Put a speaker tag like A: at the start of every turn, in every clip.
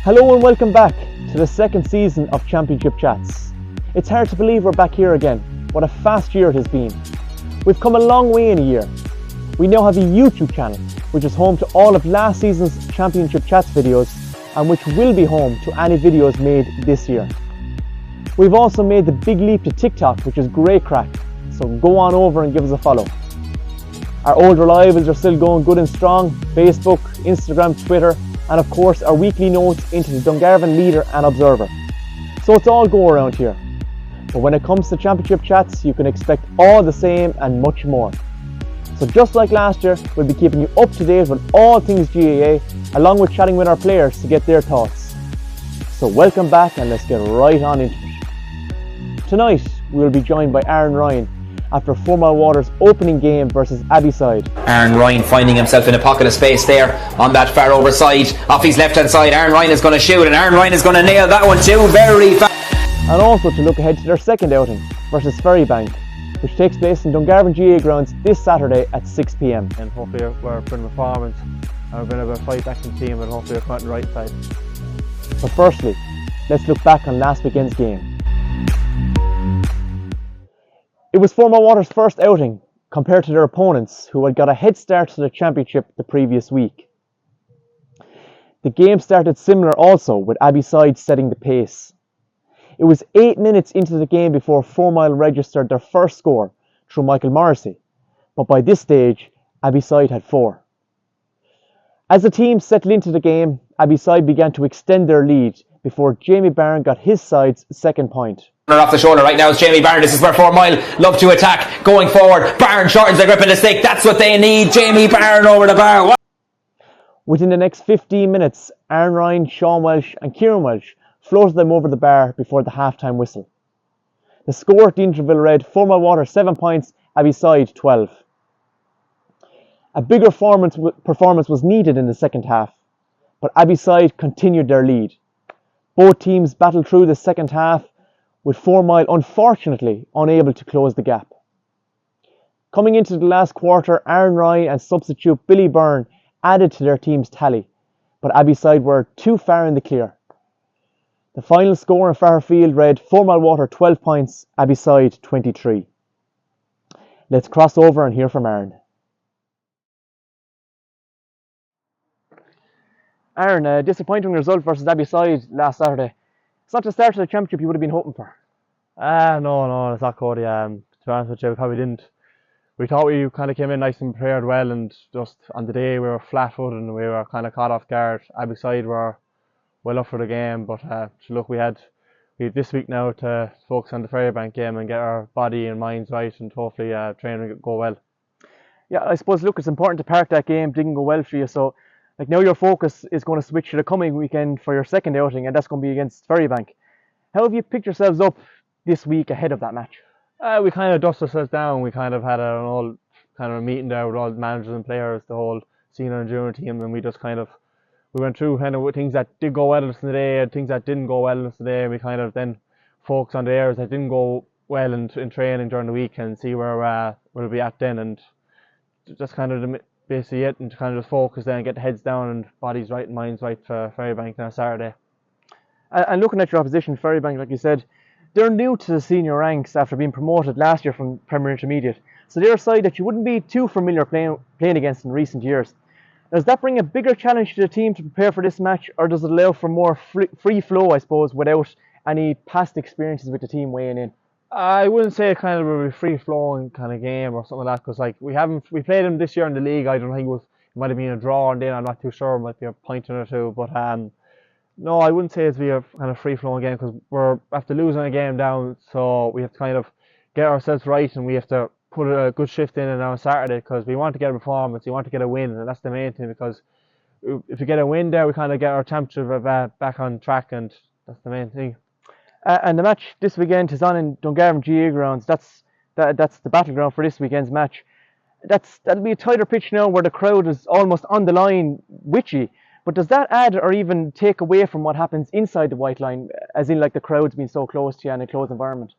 A: Hello and welcome back to the second season of Championship Chats. It's hard to believe we're back here again. What a fast year it has been. We've come a long way in a year. We now have a YouTube channel which is home to all of last season's Championship Chats videos and which will be home to any videos made this year. We've also made the big leap to TikTok, which is great crack, so go on over and give us a follow. Our old reliables are still going good and strong: Facebook, Instagram, Twitter, and of course our weekly notes into the Dungarvan Leader and Observer. So it's all go around here. But when it comes to Championship Chats, you can expect all the same and much more. So just like last year, we'll be keeping you up to date with all things GAA, along with chatting with our players to get their thoughts. So welcome back and let's get right on into it. Tonight, we will be joined by Aaron Ryan after 4 Mile Water's opening game versus Abbeyside.
B: Aaron Ryan finding himself in a pocket of space there on that far over side, off his left hand side. Aaron Ryan is going to shoot, and Aaron Ryan is going to nail that one too, very fast.
A: And also to look ahead to their second outing versus Ferrybank, which takes place in Dungarvan GAA grounds this Saturday at 6 p.m.
C: And hopefully we're putting performance and we're going to have a fight back in the team, and hopefully we're coming on the right side.
A: But firstly, let's look back on last weekend's game. It was 4 Mile Water's first outing compared to their opponents, who had got a head start to the championship the previous week. The game started similar also, with Abbeyside setting the pace. It was 8 minutes into the game before 4 Mile registered their first score through Michael Morrissey, but by this stage, Abbeyside had 4. As the team settled into the game, Abbeyside began to extend their lead before Jamie Byrne got his side's second point.
B: Off the shoulder right now is Jamie Byrne. This is where 4 Mile love to attack, going forward. Byrne shortens the grip of the stick. That's what they need. Jamie Byrne over the bar.
A: Within the next 15 minutes, Aaron Ryan, Sean Welsh and Kieran Welsh floated them over the bar before the half-time whistle. The score at the interval read 4 Mile Water 7 points, Abbeyside 12. A bigger performance was needed in the second half, but Abbeyside continued their lead. Both teams battled through the second half, with 4 Mile unfortunately unable to close the gap. Coming into the last quarter, Aaron Ryan and substitute Billy Byrne added to their team's tally, but Abbeyside were too far in the clear. The final score in Fairfield read 4 Mile Water 12 points, Abbeyside 23. Let's cross over and hear from Aaron. Aaron, a disappointing result versus Abbeyside last Saturday. It's not the start of the championship you would have been hoping for.
C: No, it's not, Cody. To be honest with you, we probably didn't. We thought we kind of came in nice and prepared well, and just on the day we were flat-footed and we were kind of caught off guard. Abbeyside were well up for the game, but look, we had this week now to focus on the Ferrybank game and get our body and minds right, and hopefully training go well.
A: Yeah, I suppose, look, it's important to park that game. Didn't go well for you, so now your focus is going to switch to the coming weekend for your second outing, and that's going to be against Ferrybank. How have you picked yourselves up this week ahead of that match?
C: We kind of dusted ourselves down. We kind of had an old kind of meeting there with all the managers and players, the whole senior and junior team, and we just we went through kind of things that did go well in us today and things that didn't go well in us today, and we kind of then focused on the areas that didn't go well in training during the week and see where we'll be at then, and just kind of basically it, and kind of just focus then, get the heads down and bodies right and minds right for Ferrybank now Saturday.
A: And looking at your opposition, Ferrybank, like you said, they're new to the senior ranks after being promoted last year from Premier Intermediate. So they're a side that you wouldn't be too familiar playing against in recent years. Does that bring a bigger challenge to the team to prepare for this match, or does it allow for more free flow, I suppose, without any past experiences with the team weighing in?
C: I wouldn't say it kind of a free-flowing kind of game or something like that, because we played them this year in the league. I don't think it might have been a draw, and then I'm not too sure. It might be a point or two, but no, I wouldn't say it's be a kind of free-flowing game, because we're after losing a game down, so we have to kind of get ourselves right, and we have to put a good shift in on Saturday, because we want to get a performance, we want to get a win, and that's the main thing, because if we get a win there, we kind of get our temperature back on track, and that's the main thing.
A: And the match this weekend is on in Dungarvan GAA grounds. That's the battleground for this weekend's match. That'll be a tighter pitch now, where the crowd is almost on the line with you. But does that add or even take away from what happens inside the white line, as in like the crowds being so close to you in a closed environment?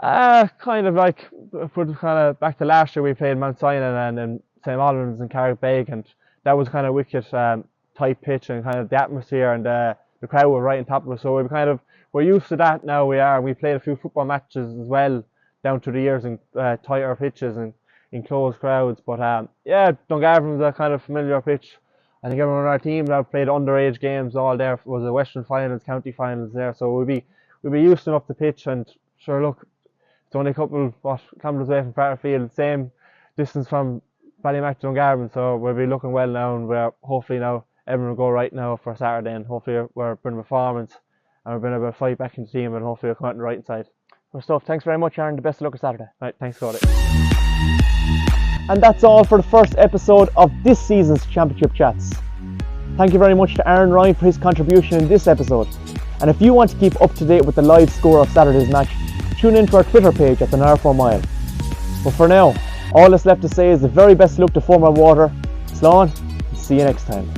C: Kind of like, kind of back to last year, we played Mount Sinai and then St. Albans and Carrickbeg, and that was kind of wicked tight pitch, and kind of the atmosphere and the the crowd were right on top of us. So we're used to that now. We played a few football matches as well down through the years in tighter pitches and in closed crowds. But yeah, Dungarvan's a kind of familiar pitch. I think everyone on our team that have played underage games all there was the Western finals, county finals there. So we'll be used enough to pitch, and sure, look, it's only a couple kilometres away from Farterfield, same distance from Ballymac to Dungarvan, so we'll be looking well now, and we're hopefully now everyone will go right now for Saturday, and hopefully we're bringing performance and we're bringing a bit of fight back in the team, and hopefully we'll come out on the right side.
A: Good stuff. Thanks very much, Aaron. The best of luck on Saturday.
C: Right, thanks, Cody.
A: And that's all for the first episode of this season's Championship Chats. Thank you very much to Aaron Ryan for his contribution in this episode. And if you want to keep up to date with the live score of Saturday's match, tune in to our Twitter page at the Narfor Mile. But for now, all that's left to say is the very best luck to Four Mile Water. Slán, and see you next time.